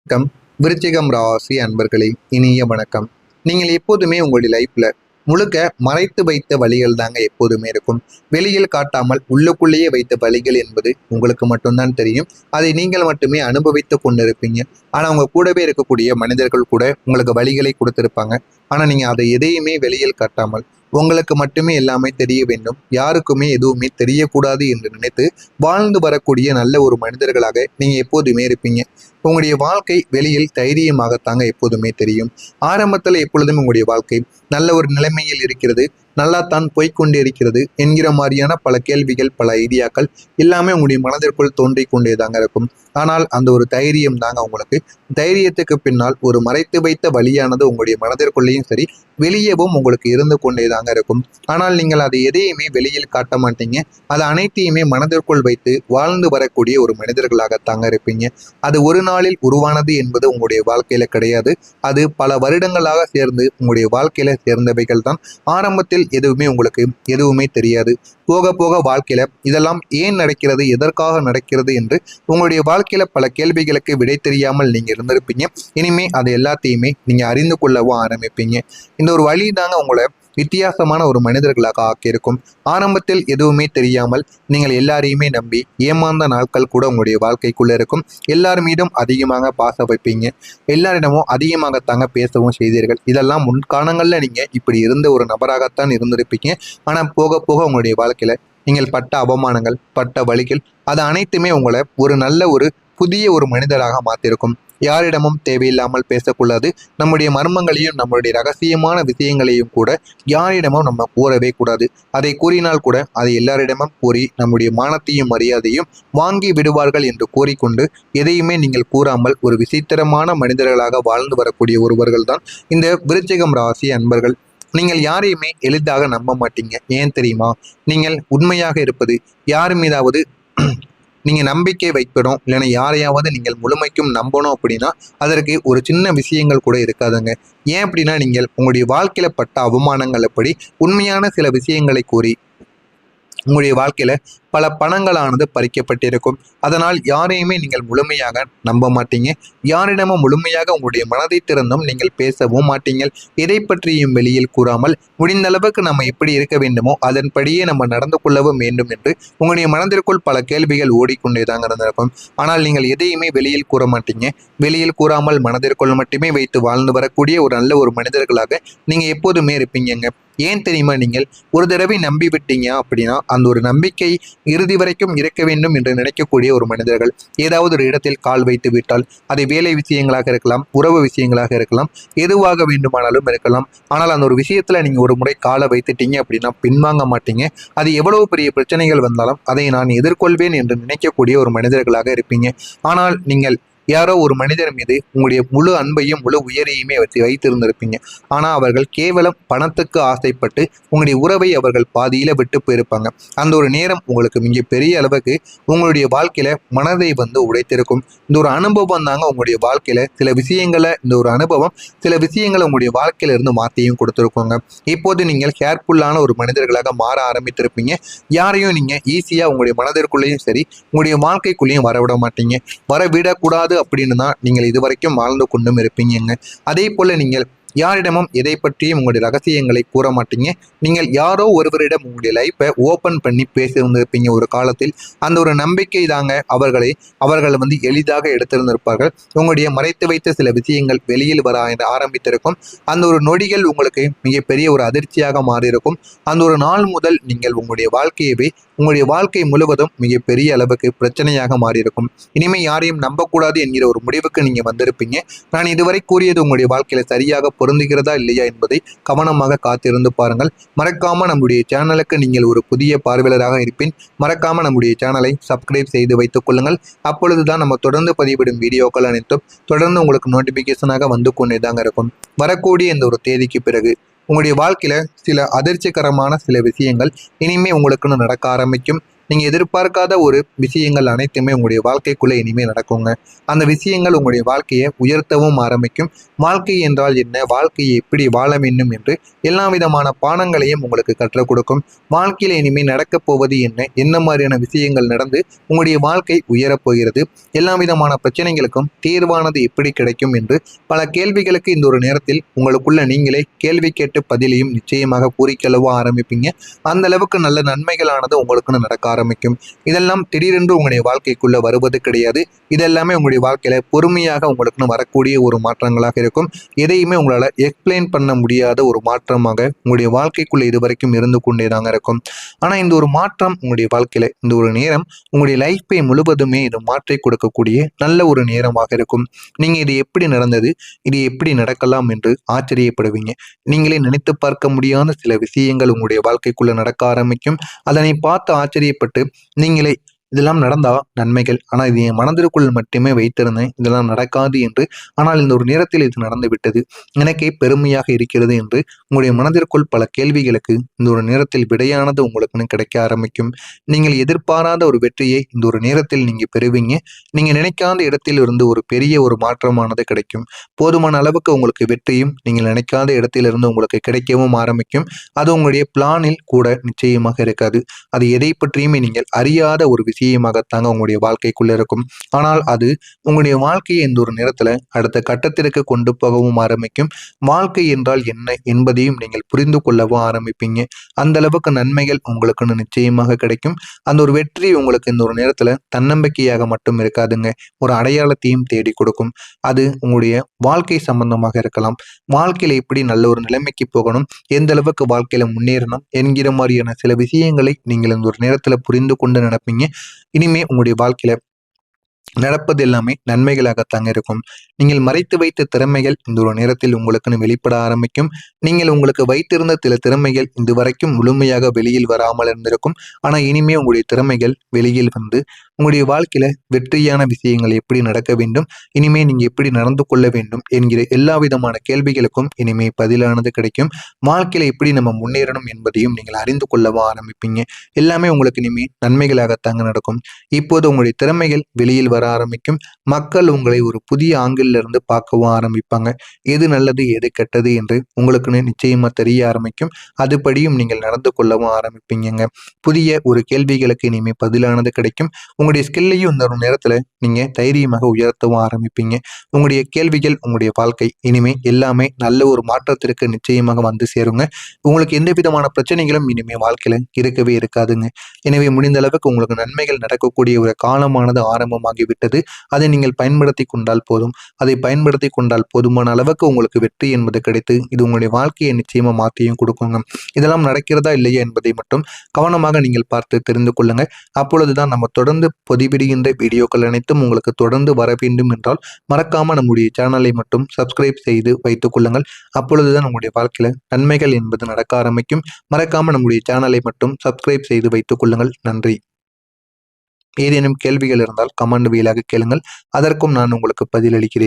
வணக்கம். விருச்சிகம் ராசி அன்பர்களே, இனிய வணக்கம். நீங்கள் எப்போதுமே உங்களுடைய லைஃப்ல முழுக்க மறைத்து வைத்த வழிகள் தாங்க எப்போதுமே இருக்கும். வெளியில் காட்டாமல் உள்ளுக்குள்ளேயே வைத்த வழிகள் என்பது உங்களுக்கு மட்டும்தான் தெரியும். அதை நீங்கள் மட்டுமே அனுபவித்து கொண்டிருப்பீங்க. ஆனா உங்க கூடவே இருக்கக்கூடிய மனிதர்கள் கூட உங்களுக்கு வழிகளை கொடுத்திருப்பாங்க. ஆனா நீங்க அதை எதையுமே வெளியில் காட்டாமல் உங்களுக்கு மட்டுமே எல்லாமே தெரிய வேண்டும், யாருக்குமே எதுவுமே தெரியக்கூடாது என்று நினைத்து வாழ்ந்து வரக்கூடிய நல்ல ஒரு மனிதர்களாக நீங்க எப்போதுமே இருப்பீங்க. உங்களுடைய வாழ்க்கை வெளியில் தைரியமாகத்தாங்க எப்போதுமே தெரியும். ஆரம்பத்தில் எப்பொழுதும் உங்களுடைய வாழ்க்கை நல்ல ஒரு நிலைமையில் இருக்கிறது, நல்லாத்தான் போய்க்கொண்டே இருக்கிறது என்கிற மாதிரியான பல கேள்விகள், பல ஐடியாக்கள் எல்லாமே உங்களுடைய மனதிற்குள் தோன்றிக் கொண்டேதாங்க இருக்கும். ஆனால் அந்த ஒரு தைரியம் தாங்க உங்களுக்கு, தைரியத்துக்கு பின்னால் ஒரு மறைத்து வைத்த வழியானது உங்களுடைய மனதிற்குள்ளேயும் சரி, வெளியவும் உங்களுக்கு இருந்து கொண்டேதாங்க இருக்கும். ஆனால் நீங்கள் அதை எதையுமே வெளியில் காட்ட மாட்டீங்க. அது அனைத்தையுமே மனதிற்குள் வைத்து வாழ்ந்து வரக்கூடிய ஒரு மனிதர்களாகத்தாங்க இருப்பீங்க. அது ஒரு நாளில் உருவானது என்பது உங்களுடைய வாழ்க்கையில கிடையாது. அது பல வருடங்களாக சேர்ந்து உங்களுடைய வாழ்க்கையில சேர்ந்தவைகள் தான். ஆரம்பத்தில் உங்களுக்கு எதுவுமே தெரியாது. போக போக வாழ்க்கையில இதெல்லாம் ஏன் நடக்கிறது, எதற்காக நடக்கிறது என்று உங்களுடைய வாழ்க்கையில பல கேள்விகளுக்கு விடை தெரியாமல் நீங்க இருந்திருப்பீங்க. இனிமே அது எல்லாத்தையுமே நீங்க அறிந்து கொள்ளவும் ஆரம்பிப்பீங்க. இந்த ஒரு வழி தாங்க உங்களை வித்தியாசமான ஒரு மனிதர்களாக ஆக்கியிருக்கும். ஆரம்பத்தில் எதுவுமே தெரியாமல் நீங்கள் எல்லாரையுமே நம்பி ஏமாந்த நாட்கள் கூட உங்களுடைய வாழ்க்கைக்குள்ள இருக்கும். எல்லார் மீதும் அதிகமாக பாச வைப்பீங்க. எல்லாரிடமும் அதிகமாகத்தாங்க பேசவும் செய்தீர்கள். இதெல்லாம் முன்காலங்களில் நீங்க இப்படி இருந்த ஒரு நபராகத்தான் இருந்திருப்பீங்க. ஆனா போக போக உங்களுடைய வாழ்க்கையில நீங்கள் பட்ட அவமானங்கள், பட்ட வழிகள், அது அனைத்துமே உங்களை ஒரு நல்ல ஒரு புதிய ஒரு மனிதராக மாற்றிருக்கும். யாரிடமும் தேவையில்லாமல் பேசக்கூடாது. நம்முடைய மர்மங்களையும் நம்மளுடைய ரகசியமான விஷயங்களையும் கூட யாரிடமும் நம்ம கூறவே கூடாது. அதை கூறினால் கூட அதை எல்லாரிடமும் கூறி நம்முடைய மானத்தையும் மரியாதையும் வாங்கி விடுவார்கள் என்று கூறிக்கொண்டு எதையுமே நீங்கள் கூறாமல் ஒரு விசித்திரமான மனிதர்களாக வாழ்ந்து வரக்கூடிய ஒருவர்கள் தான் இந்த விருச்சிகம் ராசி அன்பர்கள். நீங்கள் யாரையுமே எளிதாக நம்ப மாட்டீங்க. ஏன் தெரியுமா? நீங்கள் உண்மையாக இருப்பது யார் மீதாவது நீங்க நம்பிக்கை வைக்கணும், இல்லைன்னா யாரையாவது நீங்கள் முழுமைக்கும் நம்பணும் அப்படின்னா அதற்கு ஒரு சின்ன விஷயங்கள் கூட இருக்காதுங்க. ஏன் அப்படின்னா நீங்கள் உங்களுடைய வாழ்க்கையில பட்ட அவமானங்கள் எப்படி உண்மையான சில விஷயங்களை கூறி உங்களுடைய வாழ்க்கையில பல பணங்களானது பறிக்கப்பட்டிருக்கும். அதனால் யாரையுமே நீங்கள் முழுமையாக நம்ப மாட்டீங்க. யாரிடமும் முழுமையாக உங்களுடைய மனதை திறந்தும் நீங்கள் பேசவும் மாட்டீங்கள். எதை பற்றியும் வெளியில் கூறாமல் முடிந்த அளவுக்கு நம்ம எப்படி இருக்க வேண்டுமோ அதன்படியே நம்ம நடந்து கொள்ளவும் வேண்டும் என்று உங்களுடைய மனதிற்குள் பல கேள்விகள் ஓடிக்கொண்டேதாங்க இருந்திருக்கும். ஆனால் நீங்கள் எதையுமே வெளியில் கூற மாட்டீங்க. வெளியில் கூறாமல் மனதிற்குள் மட்டுமே வைத்து வாழ்ந்து வரக்கூடிய ஒரு நல்ல ஒரு மனிதர்களாக நீங்க எப்போதுமே இருப்பீங்க. ஏன் தெரியுமா? நீங்கள் ஒரு தடவை நம்பி விட்டீங்க அப்படின்னா அந்த ஒரு நம்பிக்கை இறுதி வரைக்கும் இருக்க வேண்டும் என்று நினைக்கக்கூடிய ஒரு மனிதர்கள். ஏதாவது ஒரு இடத்தில் கால் வைத்து விட்டால் அதை வேலை விஷயங்களாக இருக்கலாம், உறவு விஷயங்களாக இருக்கலாம், எதுவாக வேண்டுமானாலும் இருக்கலாம். ஆனால் அந்த ஒரு விஷயத்துல நீங்க ஒரு முறை காலை வைத்துட்டீங்க அப்படின்னா பின்வாங்க மாட்டீங்க. அது எவ்வளவு பெரிய பிரச்சனைகள் வந்தாலும் அதை நான் எதிர்கொள்வேன் என்று நினைக்கக்கூடிய ஒரு மனிதர்களாக இருப்பீங்க. ஆனால் நீங்கள் யாரோ ஒரு மனிதர் மீது உங்களுடைய முழு அன்பையும் முழு உயரையுமே வச்சு வைத்திருந்திருப்பீங்க. ஆனா அவர்கள் கேவலம் பணத்துக்கு ஆசைப்பட்டு உங்களுடைய உறவை அவர்கள் பாதியில விட்டு போயிருப்பாங்க. அந்த ஒரு நேரம் உங்களுக்கு மிக பெரிய அளவுக்கு உங்களுடைய வாழ்க்கையில மனதை உடைத்திருக்கும். இந்த ஒரு அனுபவம் தாங்க உங்களுடைய வாழ்க்கையில சில விஷயங்களை, இந்த ஒரு அனுபவம் சில விஷயங்களை உங்களுடைய வாழ்க்கையில இருந்து மாற்றியும் கொடுத்துருக்கோங்க. இப்போது நீங்கள் கேர்ஃபுல்லான ஒரு மனிதர்களாக மாற ஆரம்பித்திருப்பீங்க. யாரையும் நீங்க ஈஸியா உங்களுடைய மனதிற்குள்ளேயும் சரி உங்களுடைய வாழ்க்கைக்குள்ளேயும் வரவிட மாட்டீங்க. வரவிடக்கூடாது அப்படின்னு தான் நீங்கள் இதுவரைக்கும் வாழ்ந்து கொண்டும் இருப்பீங்க. அதே போல நீங்கள் யாரிடமும் எதை பற்றியும் உங்களுடைய ரகசியங்களை கூற மாட்டீங்க. நீங்கள் யாரோ ஒருவரிடம் உங்களுடைய லைஃப்பை ஓப்பன் பண்ணி பேசியிருந்திருப்பீங்க ஒரு காலத்தில். அந்த ஒரு நம்பிக்கை தாங்க அவர்கள் எளிதாக எடுத்திருந்திருப்பார்கள். உங்களுடைய மறைத்து வைத்த சில விஷயங்கள் வெளியில் வர ஆரம்பித்திருக்கும். அந்த ஒரு நொடிகள் உங்களுக்கு மிகப்பெரிய ஒரு அதிர்ச்சியாக மாறியிருக்கும். அந்த ஒரு நாள் முதல் நீங்கள் உங்களுடைய வாழ்க்கை முழுவதும் மிகப்பெரிய அளவுக்கு பிரச்சனையாக மாறியிருக்கும். இனிமேல் யாரையும் நம்பக்கூடாது என்கிற ஒரு முடிவுக்கு நீங்க வந்திருப்பீங்க. நான் இதுவரை கூறியது உங்களுடைய வாழ்க்கையில சரியாக பொருந்துகிறதா இல்லையா என்பதை கவனமாக காத்திருந்து பாருங்கள். மறக்காம நம்முடைய சேனலுக்கு நீங்கள் ஒரு புதிய பார்வையாளராக இருப்பின் மறக்காம நம்முடைய சேனலை சப்ஸ்கிரைப் செய்து வைத்துக் கொள்ளுங்கள். அப்பொழுதுதான் நம்ம தொடர்ந்து பதிவிடும் வீடியோக்கள் அனைத்தும் தொடர்ந்து உங்களுக்கு நோட்டிபிகேஷனாக வந்து கொண்டேதாங்க இருக்கும். வரக்கூடிய இந்த ஒரு தேதிக்கு பிறகு உங்களுடைய வாழ்க்கையில சில அதிர்ச்சிகரமான சில விஷயங்கள் இனிமே உங்களுக்குன்னு நடக்க ஆரம்பிக்கும். நீங்கள் எதிர்பார்க்காத ஒரு விஷயங்கள் அனைத்துமே உங்களுடைய வாழ்க்கைக்குள்ளே இனிமேல் நடக்குங்க. அந்த விஷயங்கள் உங்களுடைய வாழ்க்கையை உயர்த்தவும் ஆரம்பிக்கும். வாழ்க்கை என்றால் என்ன, வாழ்க்கையை எப்படி வாழ வேண்டும் என்று எல்லா விதமான பாடங்களையும் உங்களுக்கு கற்றுக் கொடுக்கும். வாழ்க்கையில் இனிமேல் நடக்கப் போவது என்ன, என்ன மாதிரியான விஷயங்கள் நடந்து உங்களுடைய வாழ்க்கை உயரப் போகிறது, எல்லா விதமான பிரச்சனைகளுக்கும் தீர்வானது எப்படி கிடைக்கும் என்று பல கேள்விகளுக்கு இந்த ஒரு நேரத்தில் உங்களுக்குள்ள நீங்களே கேள்வி கேட்டு பதிலையும் நிச்சயமாக பூரிக்கலவோ ஆரம்பிப்பீங்க. அந்த அளவுக்கு நல்ல நன்மைகளானது உங்களுக்குன்னு நடக்க ஆரம்பிக்கும். இதெல்லாம் திடீரென்று உங்களுடைய வாழ்க்கைக்குள்ள வருவது கிடையாது. இதெல்லாமே உங்களுடைய வாழ்க்கையில பொறுமையாக உங்களுக்குன்னு வரக்கூடிய ஒரு மாற்றங்களாக இருக்கும். எதையுமே உங்களால் எக்ஸ்பிளைன் பண்ண முடியாத ஒரு மாற்றமாக உங்களுடைய வாழ்க்கைக்குள்ள இதுவரைக்கும் இருந்து கொண்டே தாங்க இருக்கும். ஆனால் இந்த ஒரு மாற்றம் உங்களுடைய வாழ்க்கையில இந்த ஒரு நேரம் உங்களுடைய லைஃப்பை முழுவதுமே இது மாற்றி கொடுக்கக்கூடிய நல்ல ஒரு நேரமாக இருக்கும். நீங்க இது எப்படி நடந்தது, இது எப்படி நடக்கலாம் என்று ஆச்சரியப்படுவீங்க. நீங்களே நினைத்து பார்க்க முடியாத சில விஷயங்கள் உங்களுடைய வாழ்க்கைக்குள்ள நடக்க ஆரம்பிக்கும். அதனை பார்த்து ஆச்சரியப்பட்டு நீங்களே இதெல்லாம் நடந்தா நன்மைகள், ஆனால் இது என் மனதிற்குள் மட்டுமே வைத்திருந்தேன், இதெல்லாம் நடக்காது என்று, ஆனால் இந்த ஒரு நேரத்தில் இது நடந்து விட்டது, எனக்கே பெருமையாக இருக்கிறது என்று உங்களுடைய மனதிற்குள் பல கேள்விகளுக்கு இந்த ஒரு நேரத்தில் விடையானது உங்களுக்குன்னு கிடைக்க ஆரம்பிக்கும். நீங்கள் எதிர்பாராத ஒரு வெற்றியை இந்த ஒரு நேரத்தில் நீங்க பெறுவீங்க. நீங்க நினைக்காத இடத்தில் இருந்து ஒரு பெரிய ஒரு மாற்றமானது கிடைக்கும். போதுமான அளவுக்கு உங்களுக்கு வெற்றியும் நீங்கள் நினைக்காத இடத்திலிருந்து உங்களுக்கு கிடைக்கவும் ஆரம்பிக்கும். அது உங்களுடைய பிளானில் கூட நிச்சயமாக இருக்காது. அது எதை பற்றியுமே நீங்கள் அறியாத ஒரு விஷயமாகத்தாங்க உங்களுடைய வாழ்க்கைக்குள்ள இருக்கும். ஆனால் அது உங்களுடைய வாழ்க்கையை இந்த ஒரு நேரத்துல அடுத்த கட்டத்திற்கு கொண்டு போகவும் ஆரம்பிக்கும். வாழ்க்கை என்றால் என்ன என்பதையும் நீங்கள் புரிந்து கொள்ளவும் ஆரம்பிப்பீங்க. அந்த அளவுக்கு நன்மைகள் உங்களுக்குன்னு நிச்சயமாக கிடைக்கும். அந்த ஒரு வெற்றி உங்களுக்கு இந்த ஒரு நேரத்துல தன்னம்பிக்கையாக மட்டும் இருக்காதுங்க, ஒரு அடையாளத்தையும் தேடி கொடுக்கும். அது உங்களுடைய வாழ்க்கை சம்பந்தமாக இருக்கலாம். வாழ்க்கையில எப்படி நல்ல ஒரு நிலைமைக்கு போகணும், எந்த அளவுக்கு வாழ்க்கையில முன்னேறணும் என்கிற மாதிரியான சில விஷயங்களை நீங்கள் இந்த ஒரு நேரத்துல புரிந்து கொண்டு நடப்பீங்க. இனிமே உங்களுடைய வாழ்க்கையில நடப்பது எல்லாமே நன்மைகளாகத்தாங்க இருக்கும். நீங்கள் மறைத்து வைத்த திறமைகள் இந்த ஒரு நேரத்தில் உங்களுக்குன்னு வெளிப்பட ஆரம்பிக்கும். நீங்கள் உங்களுக்கு வைத்திருந்த சில திறமைகள் இதுவரைக்கும் முழுமையாக வெளியில் வராமல் இருந்திருக்கும். ஆனால் இனிமே உங்களுடைய திறமைகள் வெளியில் வந்து உங்களுடைய வாழ்க்கையில வெற்றியான விஷயங்கள் எப்படி நடக்க வேண்டும், இனிமே நீங்க எப்படி நடந்து கொள்ள வேண்டும் என்கிற எல்லா விதமான கேள்விகளுக்கும் இனிமே பதிலானது கிடைக்கும். வாழ்க்கையில எப்படி நம்ம முன்னேறணும் என்பதையும் நீங்கள் அறிந்து கொள்ளவும் ஆரம்பிப்பீங்க. எல்லாமே உங்களுக்கு இனிமே நன்மைகளாகத்தாங்க நடக்கும். இப்போது உங்களுடைய திறமைகள் வெளியில் வர ஆரம்பிக்கும். மக்கள் உங்களை ஒரு புதிய ஆங்கிள் இருந்து பார்க்கவும் ஆரம்பிப்பாங்க. எது நல்லது எது கெட்டது என்று உங்களுக்குன்னு நிச்சயமா தெரிய ஆரம்பிக்கும். அதுபடியும் நீங்கள் நடந்து கொள்ளவும் ஆரம்பிப்பீங்க. புதிய ஒரு கேள்விகளுக்கு இனிமே பதிலானது கிடைக்கும். உங்களுடைய ஸ்கில்லையும் இந்த ஒரு நேரத்துல நீங்க தைரியமாக உயர்த்தவும் ஆரம்பிப்பீங்க. உங்களுடைய கேள்விகள் உங்களுடைய வாழ்க்கை இனிமே எல்லாமே நல்ல ஒரு மாற்றத்திற்கு நிச்சயமாக வந்து சேருங்க. உங்களுக்கு எந்த விதமான பிரச்சனைகளும் இனிமே வாழ்க்கையில இருக்கவே இருக்காதுங்க. எனவே முடிந்த அளவுக்கு உங்களுக்கு நன்மைகள் நடக்கக்கூடிய ஒரு காலமானது ஆரம்பமாகிவிட்டது. அதை நீங்கள் பயன்படுத்தி கொண்டால் போதும். அதை பயன்படுத்தி கொண்டால் போதுமான அளவுக்கு உங்களுக்கு வெற்றி என்பது கிடைத்து இது உங்களுடைய வாழ்க்கையை நிச்சயமா மாற்றியும் கொடுக்குங்க. இதெல்லாம் நடக்கிறதா இல்லையா என்பதை மட்டும் கவனமாக நீங்கள் பார்த்து தெரிந்து கொள்ளுங்க. அப்பொழுதுதான் நம்ம தொடர்ந்து பதிவிடுகின்ற வீடியோக்கள் அனைத்தும் உங்களுக்கு தொடர்ந்து வர வேண்டும் என்றால் மறக்காம நம்முடைய சேனலை மட்டும் சப்ஸ்கிரைப் செய்து வைத்துக் கொள்ளுங்கள். அப்பொழுதுதான் உங்களுடைய வாழ்க்கையில நன்மைகள் என்பது நடக்க ஆரம்பிக்கும். மறக்காம நம்முடைய சேனலை மட்டும் சப்ஸ்கிரைப் செய்து வைத்துக் கொள்ளுங்கள். நன்றி. ஏதேனும் கேள்விகள் இருந்தால் கமெண்ட் வாயிலாக கேளுங்கள். அதற்கும் நான் உங்களுக்கு பதிலளிக்கிறேன்.